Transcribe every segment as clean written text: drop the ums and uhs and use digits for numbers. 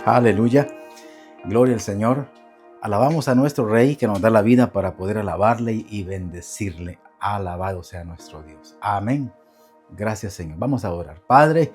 Aleluya, gloria al Señor. Alabamos a nuestro Rey que nos da la vida para poder alabarle y bendecirle. Alabado sea nuestro Dios. Amén. Gracias, Señor. Vamos a orar. Padre,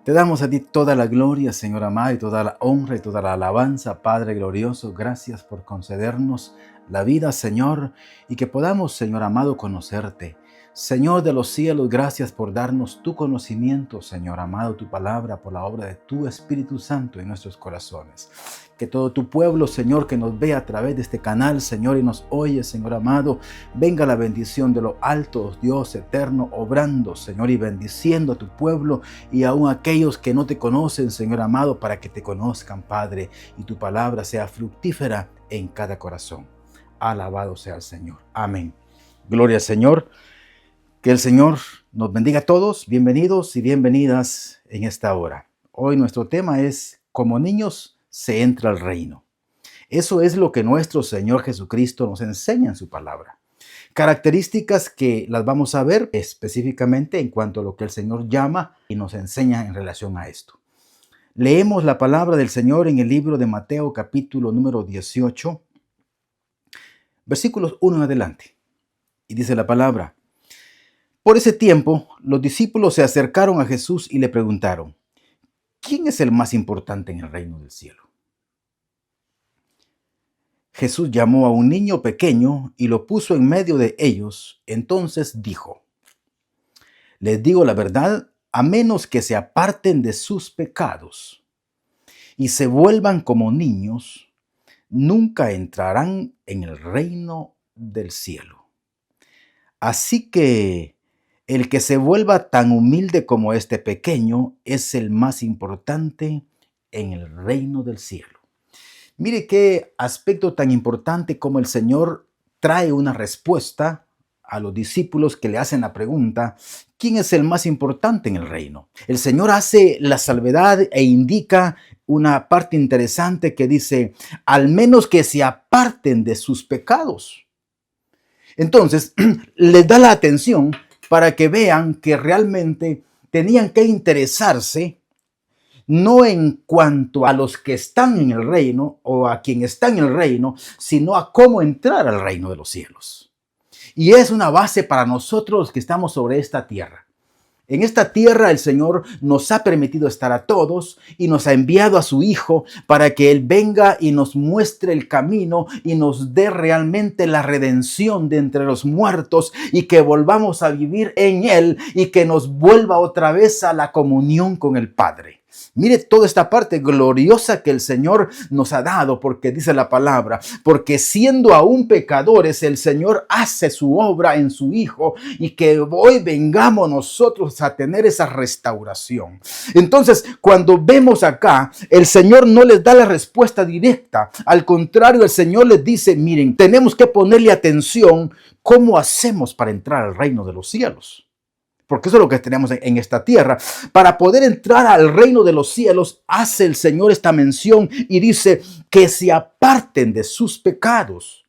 te damos a ti toda la gloria, Señor amado, y toda la honra y toda la alabanza, Padre glorioso. Gracias por concedernos la vida, Señor, y que podamos, Señor amado, conocerte. Señor de los cielos, gracias por darnos tu conocimiento, Señor amado, tu palabra, por la obra de tu Espíritu Santo en nuestros corazones. Que todo tu pueblo, Señor, que nos ve a través de este canal, Señor, y nos oye, Señor amado, venga la bendición de lo alto, Dios eterno, obrando, Señor, y bendiciendo a tu pueblo y aún aquellos que no te conocen, Señor amado, para que te conozcan, Padre, y tu palabra sea fructífera en cada corazón. Alabado sea el Señor. Amén. Gloria al Señor. Que el Señor nos bendiga a todos. Bienvenidos y bienvenidas en esta hora. Hoy nuestro tema es: como niños se entra al reino. Eso es lo que nuestro Señor Jesucristo nos enseña en su palabra. Características que las vamos a ver específicamente en cuanto a lo que el Señor llama y nos enseña en relación a esto. Leemos la palabra del Señor en el libro de Mateo, capítulo número 18, versículos 1 en adelante. Y dice la palabra: por ese tiempo, los discípulos se acercaron a Jesús y le preguntaron: ¿quién es el más importante en el reino del cielo? Jesús llamó a un niño pequeño y lo puso en medio de ellos. Entonces dijo: les digo la verdad, a menos que se aparten de sus pecados y se vuelvan como niños, nunca entrarán en el reino del cielo. Así que el que se vuelva tan humilde como este pequeño es el más importante en el reino del cielo. Mire qué aspecto tan importante como el Señor trae una respuesta a los discípulos que le hacen la pregunta: ¿quién es el más importante en el reino? El Señor hace la salvedad e indica una parte interesante que dice: al menos que se aparten de sus pecados. Entonces, les da la atención para que vean que realmente tenían que interesarse no en cuanto a los que están en el reino o a quien está en el reino, sino a cómo entrar al reino de los cielos. Y es una base para nosotros los que estamos sobre esta tierra. En esta tierra el Señor nos ha permitido estar a todos y nos ha enviado a su Hijo para que Él venga y nos muestre el camino y nos dé realmente la redención de entre los muertos y que volvamos a vivir en Él y que nos vuelva otra vez a la comunión con el Padre. Mire toda esta parte gloriosa que el Señor nos ha dado, porque dice la palabra: porque siendo aún pecadores, el Señor hace su obra en su Hijo y que hoy vengamos nosotros a tener esa restauración. Entonces, cuando vemos acá, el Señor no les da la respuesta directa. Al contrario, el Señor les dice: miren, tenemos que ponerle atención cómo hacemos para entrar al reino de los cielos. Porque eso es lo que tenemos en esta tierra. Para poder entrar al reino de los cielos, hace el Señor esta mención y dice que se aparten de sus pecados.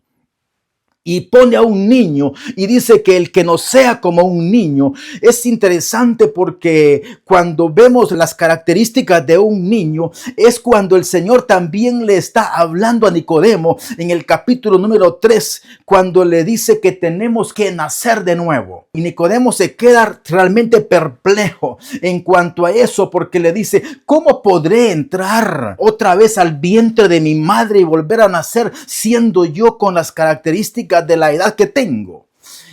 Y pone a un niño y dice que el que no sea como un niño. Es interesante porque cuando vemos las características de un niño, es cuando el Señor también le está hablando a Nicodemo en el capítulo número 3, cuando le dice que tenemos que nacer de nuevo. Y Nicodemo se queda realmente perplejo en cuanto a eso, porque le dice: ¿cómo podré entrar otra vez al vientre de mi madre y volver a nacer siendo yo con las características de la edad que tengo?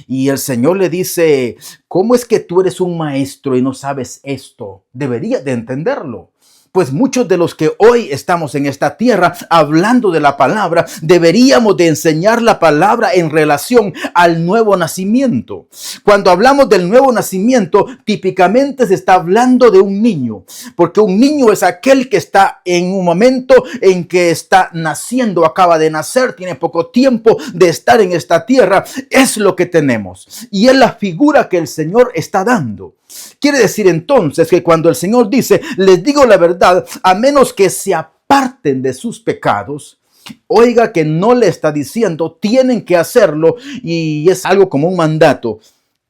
Y el Señor le dice: ¿cómo es que tú eres un maestro y no sabes esto? Deberías de entenderlo. Pues muchos de los que hoy estamos en esta tierra hablando de la palabra, deberíamos de enseñar la palabra en relación al nuevo nacimiento. Cuando hablamos del nuevo nacimiento, típicamente se está hablando de un niño, porque un niño es aquel que está en un momento en que está naciendo, acaba de nacer, tiene poco tiempo de estar en esta tierra. Es lo que tenemos y es la figura que el Señor está dando. Quiere decir entonces que cuando el Señor dice: les digo la verdad, a menos que se aparten de sus pecados, oiga que no le está diciendo tienen que hacerlo y es algo como un mandato.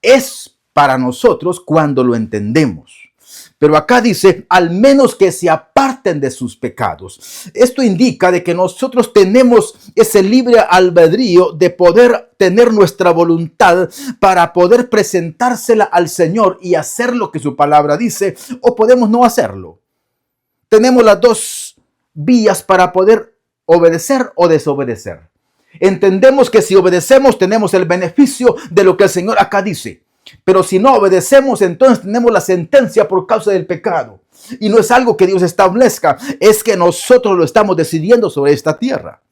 Es para nosotros cuando lo entendemos. Pero acá dice, al menos que se aparten de sus pecados. Esto indica de que nosotros tenemos ese libre albedrío de poder tener nuestra voluntad para poder presentársela al Señor y hacer lo que su palabra dice, o podemos no hacerlo. Tenemos las dos vías para poder obedecer o desobedecer. Entendemos que si obedecemos tenemos el beneficio de lo que el Señor acá dice. Pero si no obedecemos, entonces tenemos la sentencia por causa del pecado. Y no es algo que Dios establezca, es que nosotros lo estamos decidiendo sobre esta tierra.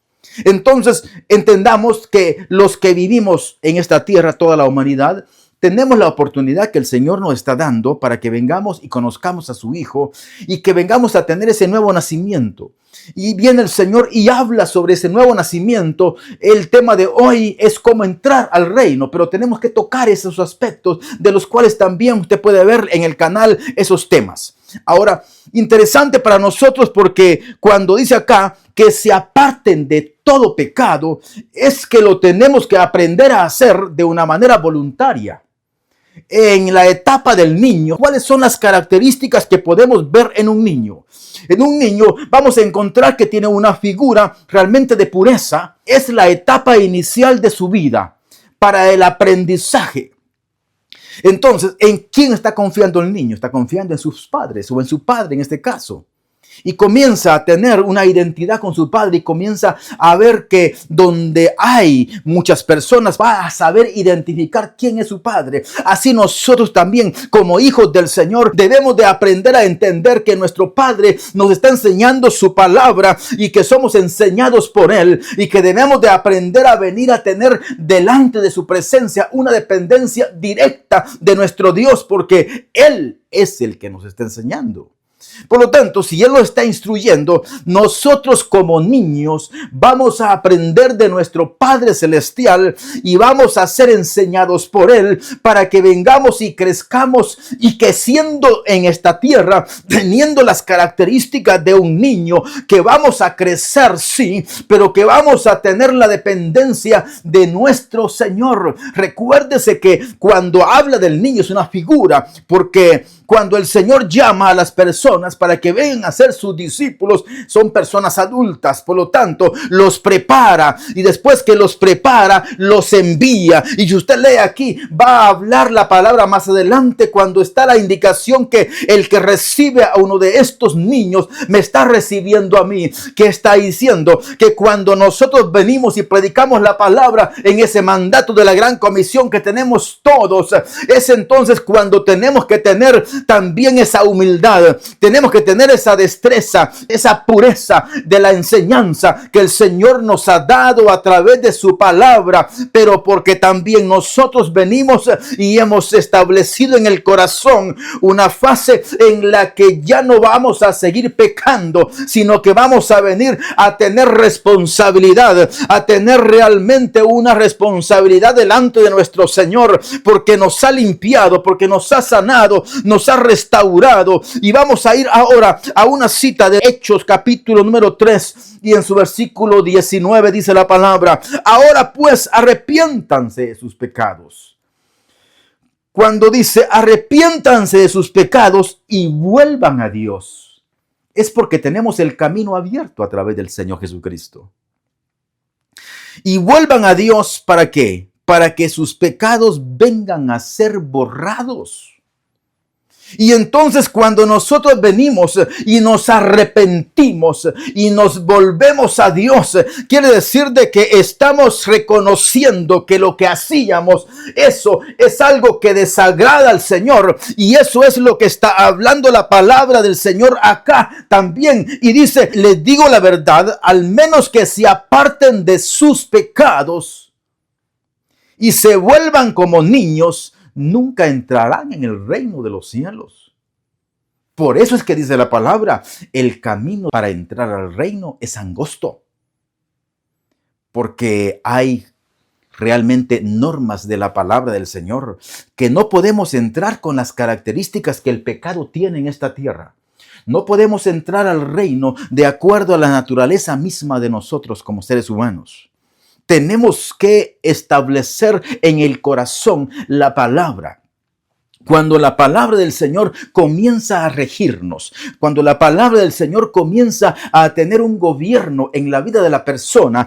Entonces, entendamos que los que vivimos en esta tierra, toda la humanidad, tenemos la oportunidad que el Señor nos está dando para que vengamos y conozcamos a su Hijo y que vengamos a tener ese nuevo nacimiento. Y viene el Señor y habla sobre ese nuevo nacimiento. El tema de hoy es cómo entrar al reino, pero tenemos que tocar esos aspectos de los cuales también usted puede ver en el canal esos temas. Ahora, interesante para nosotros porque cuando dice acá que se aparten de todo pecado, es que lo tenemos que aprender a hacer de una manera voluntaria. En la etapa del niño, ¿cuáles son las características que podemos ver en un niño? En un niño vamos a encontrar que tiene una figura realmente de pureza. Es la etapa inicial de su vida para el aprendizaje. Entonces, ¿en quién está confiando el niño? Está confiando en sus padres o en su padre en este caso. Y comienza a tener una identidad con su padre y comienza a ver que donde hay muchas personas va a saber identificar quién es su padre. Así nosotros también como hijos del Señor debemos de aprender a entender que nuestro Padre nos está enseñando su palabra y que somos enseñados por Él y que debemos de aprender a venir a tener delante de su presencia una dependencia directa de nuestro Dios porque Él es el que nos está enseñando. Por lo tanto, si Él lo está instruyendo, nosotros como niños vamos a aprender de nuestro Padre Celestial y vamos a ser enseñados por Él para que vengamos y crezcamos y que siendo en esta tierra, teniendo las características de un niño, que vamos a crecer, sí, pero que vamos a tener la dependencia de nuestro Señor. Recuérdese que cuando habla del niño es una figura, porque cuando el Señor llama a las personas para que vengan a ser sus discípulos, son personas adultas, por lo tanto, los prepara y después que los prepara, los envía. Y si usted lee aquí, va a hablar la palabra más adelante cuando está la indicación que el que recibe a uno de estos niños me está recibiendo a mí, que está diciendo que cuando nosotros venimos y predicamos la palabra en ese mandato de la gran comisión que tenemos todos, es entonces cuando tenemos que tener también esa humildad, tenemos que tener esa destreza, esa pureza de la enseñanza que el Señor nos ha dado a través de su palabra, pero porque también nosotros venimos y hemos establecido en el corazón una fase en la que ya no vamos a seguir pecando, sino que vamos a venir a tener responsabilidad, a tener realmente una responsabilidad delante de nuestro Señor, porque nos ha limpiado, porque nos ha sanado, nos ha restaurado. Y vamos a ir ahora a una cita de Hechos capítulo número 3 y en su versículo 19 dice la palabra: ahora pues arrepiéntanse de sus pecados. Cuando dice arrepiéntanse de sus pecados y vuelvan a Dios, es porque tenemos el camino abierto a través del Señor Jesucristo. Y vuelvan a Dios, ¿para qué? Para que sus pecados vengan a ser borrados. Y entonces cuando nosotros venimos y nos arrepentimos y nos volvemos a Dios, quiere decir de que estamos reconociendo que lo que hacíamos, eso es algo que desagrada al Señor. Y eso es lo que está hablando la palabra del Señor acá también. Y dice, les digo la verdad, al menos que se aparten de sus pecados y se vuelvan como niños, nunca entrarán en el reino de los cielos. Por eso es que dice la palabra, el camino para entrar al reino es angosto. Porque hay realmente normas de la palabra del Señor que no podemos entrar con las características que el pecado tiene en esta tierra. No podemos entrar al reino de acuerdo a la naturaleza misma de nosotros como seres humanos. Tenemos que establecer en el corazón la palabra. Cuando la palabra del Señor comienza a regirnos, cuando la palabra del Señor comienza a tener un gobierno en la vida de la persona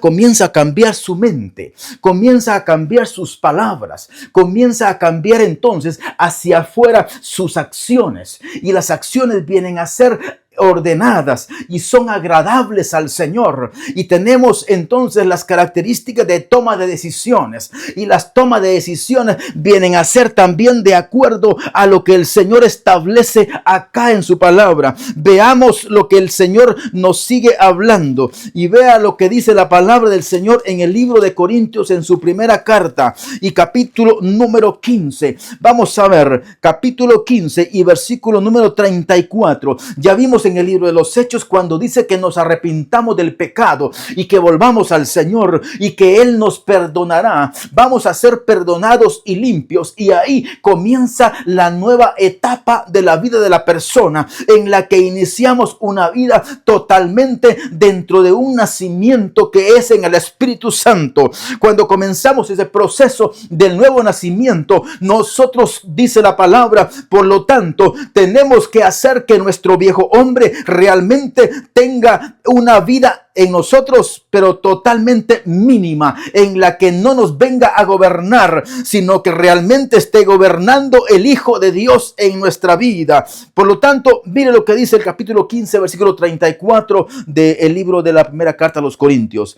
comienza a cambiar su mente, comienza a cambiar sus palabras, comienza a cambiar entonces hacia afuera sus acciones. Y las acciones vienen a ser ordenadas y son agradables al Señor, y tenemos entonces las características de toma de decisiones, y las tomas de decisiones vienen a ser también de acuerdo a lo que el Señor establece acá en su palabra. Veamos lo que el Señor nos sigue hablando y vea lo que dice la palabra del Señor en el libro de Corintios, en su primera carta y capítulo número 15. Vamos a ver capítulo 15 y versículo número 34. Ya vimos en el libro de los Hechos cuando dice que nos arrepintamos del pecado y que volvamos al Señor y que Él nos perdonará. Vamos a ser perdonados y limpios, y ahí comienza la nueva etapa de la vida de la persona, en la que iniciamos una vida totalmente dentro de un nacimiento que es en el Espíritu Santo. Cuando comenzamos ese proceso del nuevo nacimiento, nosotros, dice la palabra, por lo tanto, tenemos que hacer que nuestro viejo hombre realmente tenga una vida en nosotros, pero totalmente mínima, en la que no nos venga a gobernar, sino que realmente esté gobernando el Hijo de Dios en nuestra vida. Por lo tanto, mire lo que dice el capítulo 15, versículo 34 del libro de la primera carta a los Corintios.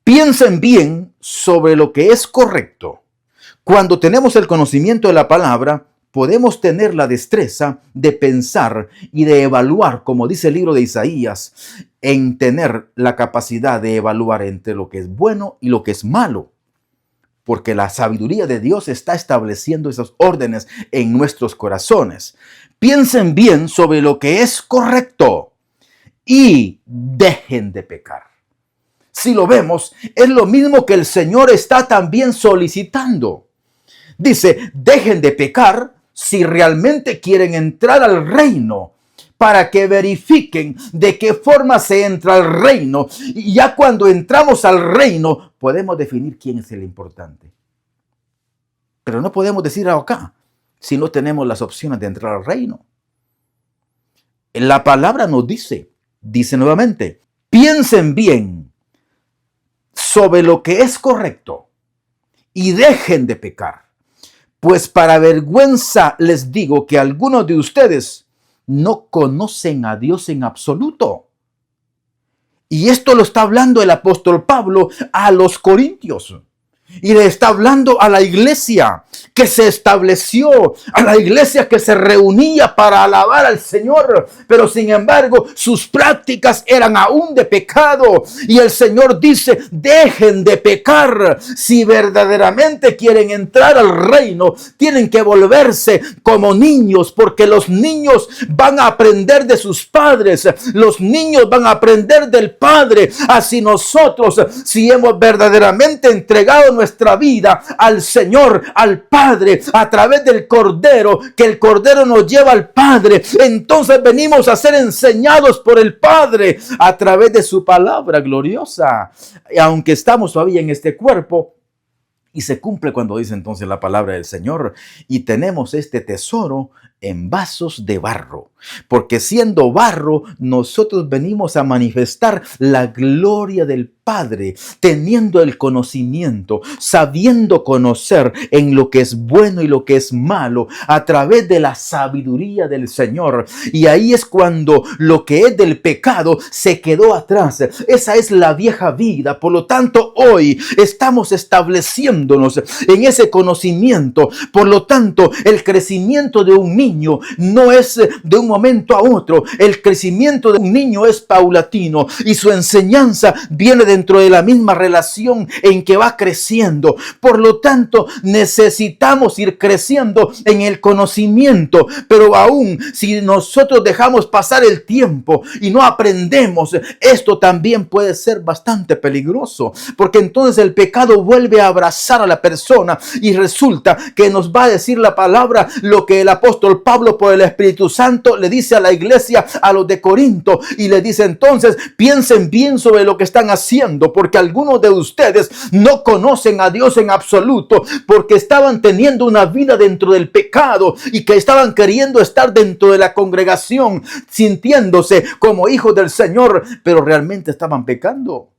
Piensen bien sobre lo que es correcto. Cuando tenemos el conocimiento de la palabra, podemos tener la destreza de pensar y de evaluar, como dice el libro de Isaías, en tener la capacidad de evaluar entre lo que es bueno y lo que es malo. Porque la sabiduría de Dios está estableciendo esos órdenes en nuestros corazones. Piensen bien sobre lo que es correcto y dejen de pecar. Si lo vemos, es lo mismo que el Señor está también solicitando. Dice, dejen de pecar si realmente quieren entrar al reino, para que verifiquen de qué forma se entra al reino. Y ya cuando entramos al reino, podemos definir quién es el importante. Pero no podemos decir acá si no tenemos las opciones de entrar al reino. La palabra nos dice nuevamente, piensen bien sobre lo que es correcto y dejen de pecar. Pues para vergüenza les digo que algunos de ustedes no conocen a Dios en absoluto. Y esto lo está hablando el apóstol Pablo a los corintios. Y le está hablando a la iglesia que se estableció, a la iglesia que se reunía para alabar al Señor, pero sin embargo sus prácticas eran aún de pecado. Y el Señor dice, dejen de pecar. Si verdaderamente quieren entrar al reino, tienen que volverse como niños, porque los niños van a aprender de sus padres, los niños van a aprender del Padre. Así nosotros, si hemos verdaderamente entregado nuestra vida al Señor, al Padre, a través del Cordero, que el Cordero nos lleva al Padre, entonces venimos a ser enseñados por el Padre a través de su palabra gloriosa. Y aunque estamos todavía en este cuerpo, y se cumple cuando dice entonces la palabra del Señor, y tenemos este tesoro en vasos de barro, porque siendo barro, nosotros venimos a manifestar la gloria del Padre, teniendo el conocimiento, sabiendo conocer en lo que es bueno y lo que es malo, a través de la sabiduría del Señor. Y ahí es cuando lo que es del pecado se quedó atrás. Esa es la vieja vida. Por lo tanto, hoy estamos estableciéndonos en ese conocimiento. Por lo tanto, el crecimiento de un niño no es de un momento a otro. El crecimiento de un niño es paulatino, y su enseñanza viene dentro de la misma relación en que va creciendo. Por lo tanto, necesitamos ir creciendo en el conocimiento, pero aún si nosotros dejamos pasar el tiempo y no aprendemos, esto también puede ser bastante peligroso, porque entonces el pecado vuelve a abrazar a la persona, y resulta que nos va a decir la palabra lo que el apóstol Pablo por el Espíritu Santo le dice a la iglesia, a los de Corinto, y le dice entonces, piensen bien sobre lo que están haciendo, diciendo, porque algunos de ustedes no conocen a Dios en absoluto, porque estaban teniendo una vida dentro del pecado y que estaban queriendo estar dentro de la congregación, sintiéndose como hijos del Señor, pero realmente estaban pecando.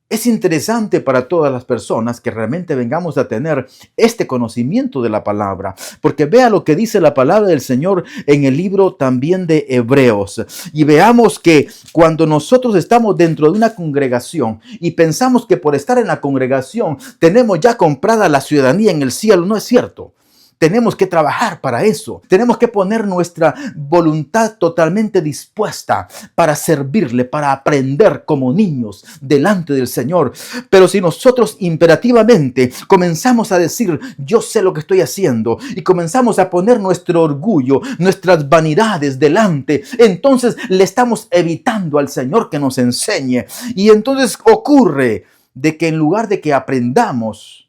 Es interesante para todas las personas que realmente vengamos a tener este conocimiento de la palabra, porque vea lo que dice la palabra del Señor en el libro también de Hebreos. Y veamos que cuando nosotros estamos dentro de una congregación y pensamos que por estar en la congregación tenemos ya comprada la ciudadanía en el cielo, no es cierto. Tenemos que trabajar para eso. Tenemos que poner nuestra voluntad totalmente dispuesta para servirle, para aprender como niños delante del Señor. Pero si nosotros imperativamente comenzamos a decir, yo sé lo que estoy haciendo, y comenzamos a poner nuestro orgullo, nuestras vanidades delante, entonces le estamos evitando al Señor que nos enseñe. Y entonces ocurre de que en lugar de que aprendamos,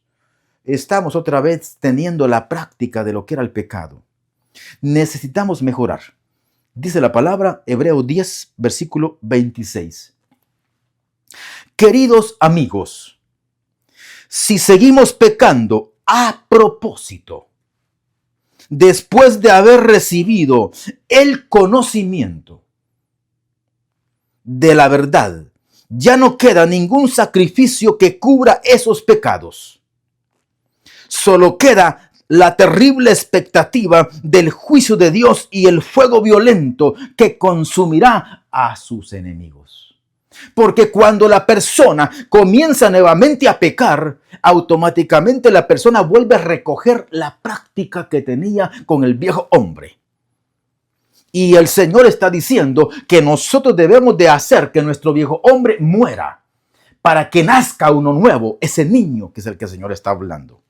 estamos otra vez teniendo la práctica de lo que era el pecado. Necesitamos mejorar. Dice la palabra, Hebreos 10, versículo 26. Queridos amigos, si seguimos pecando a propósito, después de haber recibido el conocimiento de la verdad, ya no queda ningún sacrificio que cubra esos pecados. Solo queda la terrible expectativa del juicio de Dios y el fuego violento que consumirá a sus enemigos. Porque cuando la persona comienza nuevamente a pecar, automáticamente la persona vuelve a recoger la práctica que tenía con el viejo hombre. Y el Señor está diciendo que nosotros debemos de hacer que nuestro viejo hombre muera para que nazca uno nuevo, ese niño que es el que el Señor está hablando.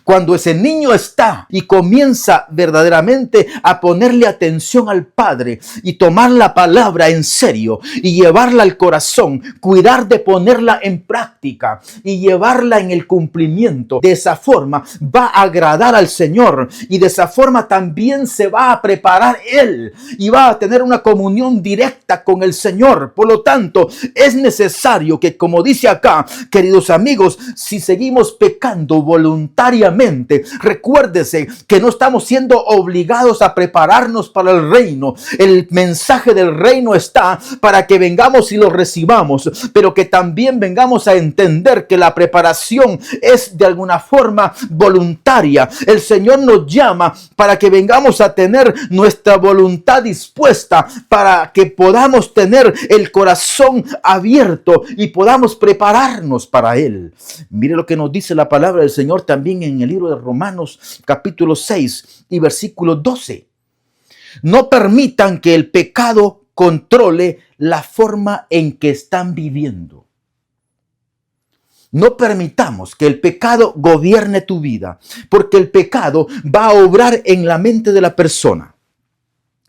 Cuando ese niño está y comienza verdaderamente a ponerle atención al Padre y tomar la palabra en serio y llevarla al corazón, cuidar de ponerla en práctica y llevarla en el cumplimiento, de esa forma va a agradar al Señor y de esa forma también se va a preparar Él y va a tener una comunión directa con el Señor. Por lo tanto, es necesario que, como dice acá, queridos amigos, si seguimos pecando voluntariamente, recuérdese que no estamos siendo obligados a prepararnos para el reino. El mensaje del reino está para que vengamos y lo recibamos, pero que también vengamos a entender que la preparación es de alguna forma voluntaria. El Señor nos llama para que vengamos a tener nuestra voluntad dispuesta, para que podamos tener el corazón abierto y podamos prepararnos para Él. Mire lo que nos dice la palabra del Señor también en el libro de Romanos capítulo 6 y versículo 12. No permitan que el pecado controle la forma en que están viviendo. No permitamos que el pecado gobierne tu vida, porque el pecado va a obrar en la mente de la persona.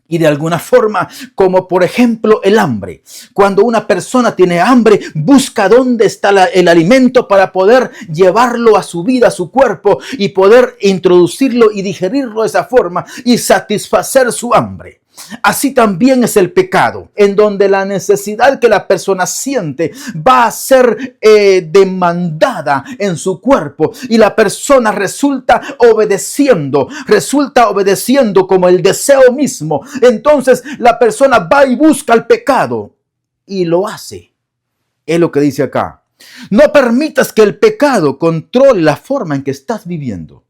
Y de alguna forma, como por ejemplo el hambre. Cuando una persona tiene hambre, busca dónde está el alimento para poder llevarlo a su vida, a su cuerpo, y poder introducirlo y digerirlo de esa forma y satisfacer su hambre. Así también es el pecado, en donde la necesidad que la persona siente va a ser demandada en su cuerpo y la persona resulta obedeciendo como el deseo mismo. Entonces la persona va y busca el pecado y lo hace. Es lo que dice acá. No permitas que el pecado controle la forma en que estás viviendo.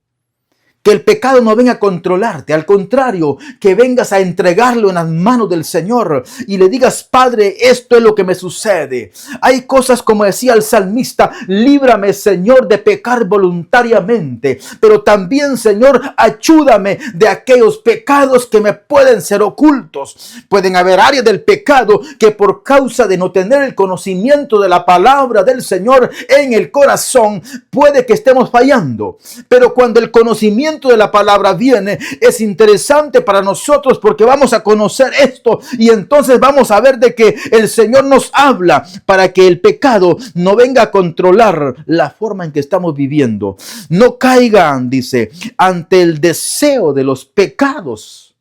Que el pecado no venga a controlarte, al contrario, que vengas a entregarlo en las manos del Señor y le digas: Padre, esto es lo que me sucede. Hay cosas, como decía el salmista: líbrame, Señor, de pecar voluntariamente, pero también, Señor, ayúdame de aquellos pecados que me pueden ser ocultos. Pueden haber áreas del pecado que por causa de no tener el conocimiento de la palabra del Señor en el corazón, puede que estemos fallando. Pero cuando el conocimiento de la palabra viene, es interesante para nosotros porque vamos a conocer esto y entonces vamos a ver de que el Señor nos habla para que el pecado no venga a controlar la forma en que estamos viviendo. No caigan, dice, ante el deseo de los pecados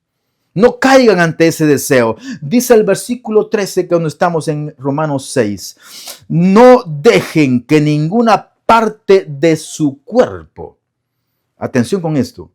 No caigan ante ese deseo. Dice el versículo 13, que cuando estamos en Romanos 6, no dejen que ninguna parte de su cuerpo, atención con esto,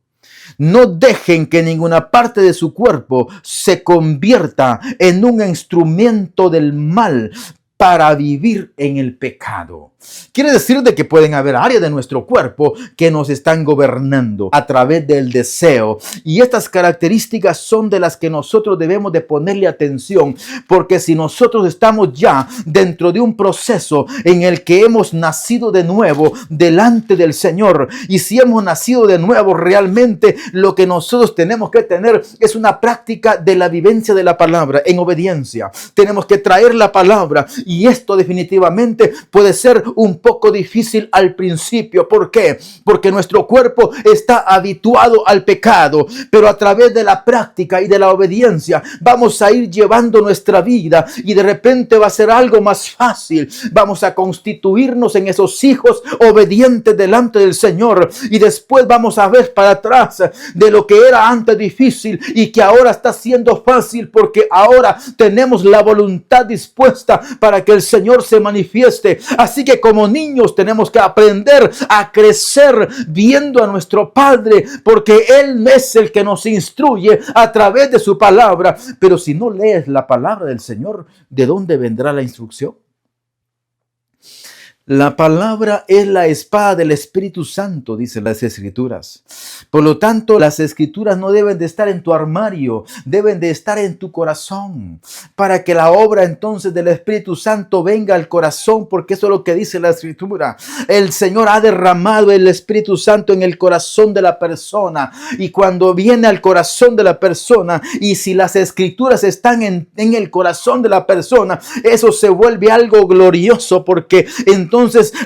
no dejen que ninguna parte de su cuerpo se convierta en un instrumento del mal para vivir en el pecado. Quiere decir de que pueden haber áreas de nuestro cuerpo que nos están gobernando a través del deseo. Y estas características son de las que nosotros debemos de ponerle atención, porque si nosotros estamos ya dentro de un proceso en el que hemos nacido de nuevo delante del Señor, y si hemos nacido de nuevo realmente, lo que nosotros tenemos que tener es una práctica de la vivencia de la palabra en obediencia. Tenemos que traer la palabra, y esto definitivamente puede ser un poco difícil al principio. ¿Por qué? Porque nuestro cuerpo está habituado al pecado, pero a través de la práctica y de la obediencia vamos a ir llevando nuestra vida, y de repente va a ser algo más fácil. Vamos a constituirnos en esos hijos obedientes delante del Señor, y después vamos a ver para atrás de lo que era antes difícil y que ahora está siendo fácil, porque ahora tenemos la voluntad dispuesta para que el Señor se manifieste. Así que como niños tenemos que aprender a crecer viendo a nuestro Padre, porque Él es el que nos instruye a través de su palabra. Pero si no lees la palabra del Señor, ¿de dónde vendrá la instrucción? La palabra es la espada del Espíritu Santo, dicen las Escrituras. Por lo tanto, las Escrituras no deben de estar en tu armario, deben de estar en tu corazón, para que la obra entonces del Espíritu Santo venga al corazón, porque eso es lo que dice la Escritura. El Señor ha derramado el Espíritu Santo en el corazón de la persona, y cuando viene al corazón de la persona, y si las Escrituras están en el corazón de la persona, eso se vuelve algo glorioso, porque entonces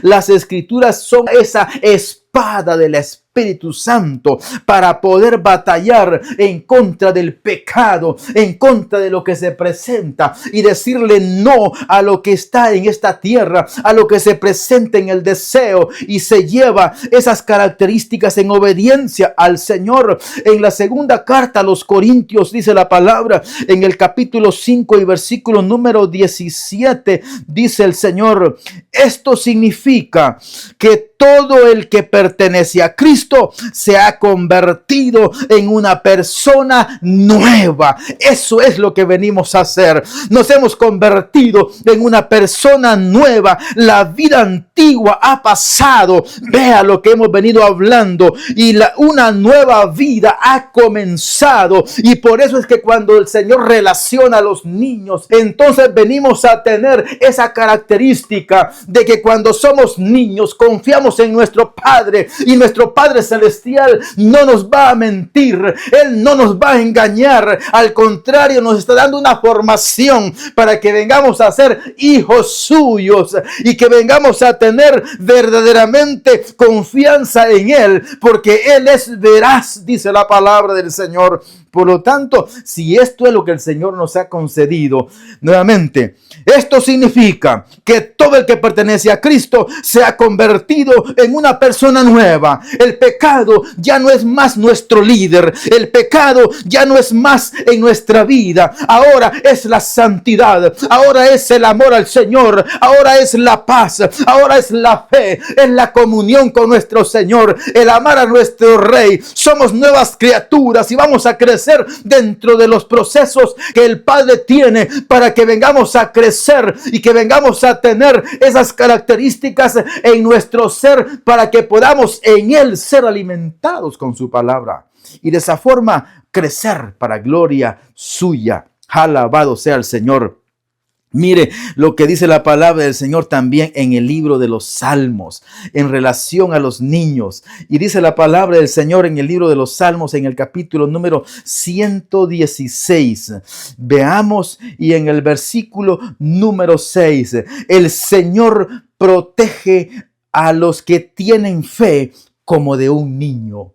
las Escrituras son esa espada del Espíritu Santo para poder batallar en contra del pecado, en contra de lo que se presenta, y decirle no a lo que está en esta tierra, a lo que se presenta en el deseo, y se lleva esas características en obediencia al Señor. En la segunda carta a los Corintios dice la palabra, en el capítulo 5 y versículo número 17, dice el Señor: esto significa que todo el que pertenece a Cristo se ha convertido en una persona nueva. Eso es lo que venimos a hacer. Nos hemos convertido en una persona nueva. La vida antigua ha pasado. Vea lo que hemos venido hablando. Y una nueva vida ha comenzado. Y por eso es que cuando el Señor relaciona a los niños, entonces venimos a tener esa característica de que cuando somos niños confiamos en nuestro Padre, y nuestro Padre Celestial no nos va a mentir, Él no nos va a engañar. Al contrario, nos está dando una formación para que vengamos a ser hijos suyos, y que vengamos a tener verdaderamente confianza en Él, porque Él es veraz, dice la palabra del Señor. Por lo tanto, si esto es lo que el Señor nos ha concedido, nuevamente, esto significa que todo el que pertenece a Cristo se ha convertido en una persona nueva. El pecado ya no es más nuestro líder. El pecado ya no es más en nuestra vida. Ahora es la santidad. Ahora es el amor al Señor. Ahora es la paz. Ahora es la fe. Es la comunión con nuestro Señor. El amar a nuestro Rey. Somos nuevas criaturas y vamos a crecer dentro de los procesos que el Padre tiene para que vengamos a crecer y que vengamos a tener esas características en nuestro ser, para que podamos en Él ser alimentados con su palabra y de esa forma crecer para gloria suya. Alabado sea el Señor. Mire lo que dice la palabra del Señor también en el libro de los Salmos en relación a los niños. Y dice la palabra del Señor en el libro de los Salmos, en el capítulo número 116. Veamos, y en el versículo número 6, el Señor protege a los que tienen fe como de un niño.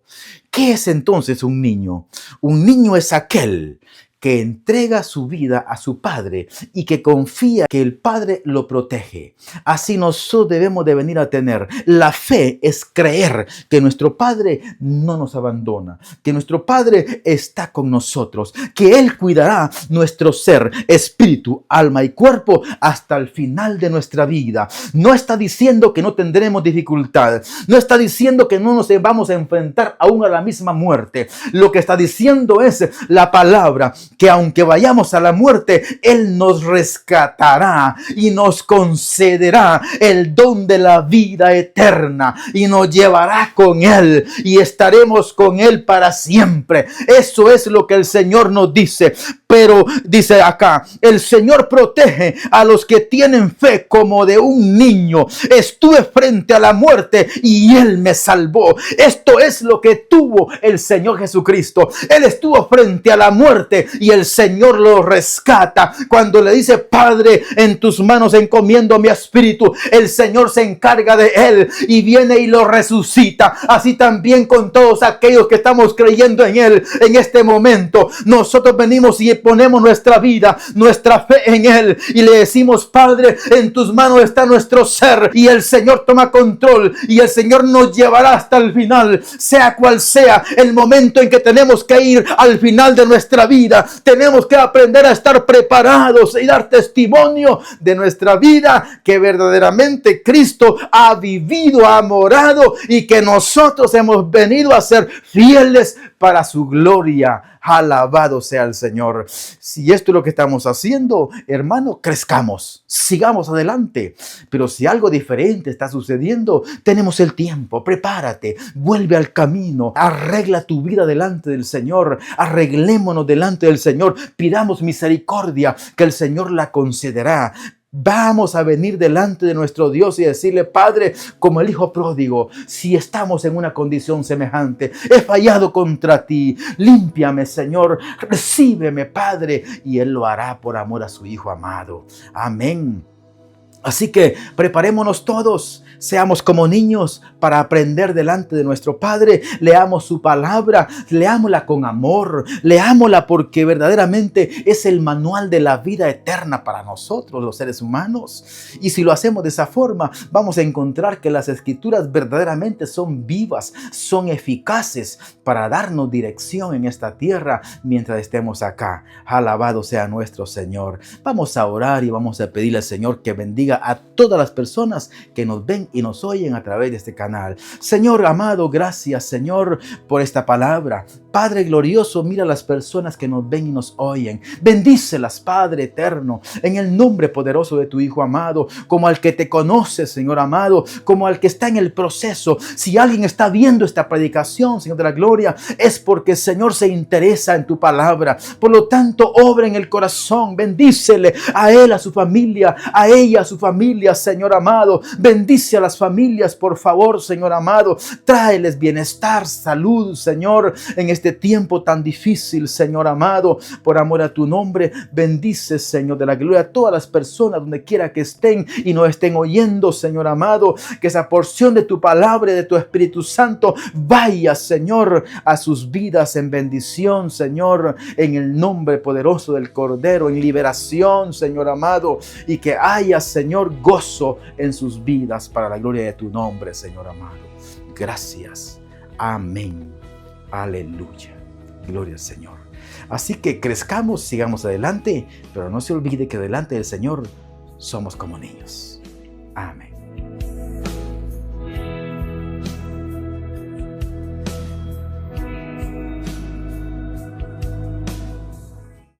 ¿Qué es entonces un niño? Un niño es aquel que entrega su vida a su Padre y que confía que el Padre lo protege. Así nosotros debemos de venir a tener. La fe es creer que nuestro Padre no nos abandona, que nuestro Padre está con nosotros, que Él cuidará nuestro ser, espíritu, alma y cuerpo hasta el final de nuestra vida. No está diciendo que no tendremos dificultad, no está diciendo que no nos vamos a enfrentar aún a la misma muerte. Lo que está diciendo es la palabra, que aunque vayamos a la muerte, Él nos rescatará y nos concederá el don de la vida eterna y nos llevará con Él y estaremos con Él para siempre. Eso es lo que el Señor nos dice. Pero dice acá, el Señor protege a los que tienen fe como de un niño. Estuve frente a la muerte y Él me salvó. Esto es lo que tuvo el Señor Jesucristo. Él estuvo frente a la muerte y el Señor lo rescata. Cuando le dice, Padre, en tus manos encomiendo mi espíritu, el Señor se encarga de él y viene y lo resucita. Así también con todos aquellos que estamos creyendo en Él en este momento. Nosotros venimos y ponemos nuestra vida, nuestra fe en Él y le decimos, Padre, en tus manos está nuestro ser y el Señor toma control y el Señor nos llevará hasta el final, sea cual sea el momento en que tenemos que ir al final de nuestra vida. Tenemos que aprender a estar preparados y dar testimonio de nuestra vida, que verdaderamente Cristo ha vivido, ha morado y que nosotros hemos venido a ser fieles para su gloria. Alabado sea el Señor. Si esto es lo que estamos haciendo, hermano, crezcamos, sigamos adelante. Pero si algo diferente está sucediendo, tenemos el tiempo. Prepárate, vuelve al camino, arregla tu vida delante del Señor, arreglémonos delante del Señor, pidamos misericordia, que el Señor la concederá. Vamos a venir delante de nuestro Dios y decirle, Padre, como el hijo pródigo, si estamos en una condición semejante, he fallado contra ti, límpiame, Señor, recíbeme, Padre, y Él lo hará por amor a su Hijo amado. Amén. Así que preparémonos todos, seamos como niños para aprender delante de nuestro Padre. Leamos su palabra, leámosla con amor, leámosla porque verdaderamente es el manual de la vida eterna para nosotros, los seres humanos. Y si lo hacemos de esa forma, vamos a encontrar que las Escrituras verdaderamente son vivas, son eficaces para darnos dirección en esta tierra mientras estemos acá. Alabado sea nuestro Señor. Vamos a orar y vamos a pedirle al Señor que bendiga a todas las personas que nos ven y nos oyen a través de este canal. Señor amado, gracias, Señor, por esta palabra. Padre glorioso, mira a las personas que nos ven y nos oyen. Bendícelas, Padre eterno, en el nombre poderoso de tu Hijo amado, como al que te conoce, Señor amado, como al que está en el proceso. Si alguien está viendo esta predicación, Señor de la gloria, es porque el Señor se interesa en tu palabra. Por lo tanto, obra en el corazón. Bendícele a él, a su familia, a ella, a su familia, Señor amado. Bendice a las familias, por favor, Señor amado. Tráeles bienestar, salud, Señor, en este tiempo tan difícil, Señor amado. Por amor a tu nombre, bendice, Señor de la gloria, a todas las personas donde quiera que estén y nos estén oyendo, Señor amado. Que esa porción de tu palabra y de tu Espíritu Santo vaya, Señor, a sus vidas en bendición, Señor, en el nombre poderoso del Cordero, en liberación, Señor amado, y que haya, Señor, gozo en sus vidas para la gloria de tu nombre, Señor amado. Gracias. Amén. Aleluya. Gloria al Señor. Así que crezcamos, sigamos adelante, pero no se olvide que delante del Señor somos como niños. Amén.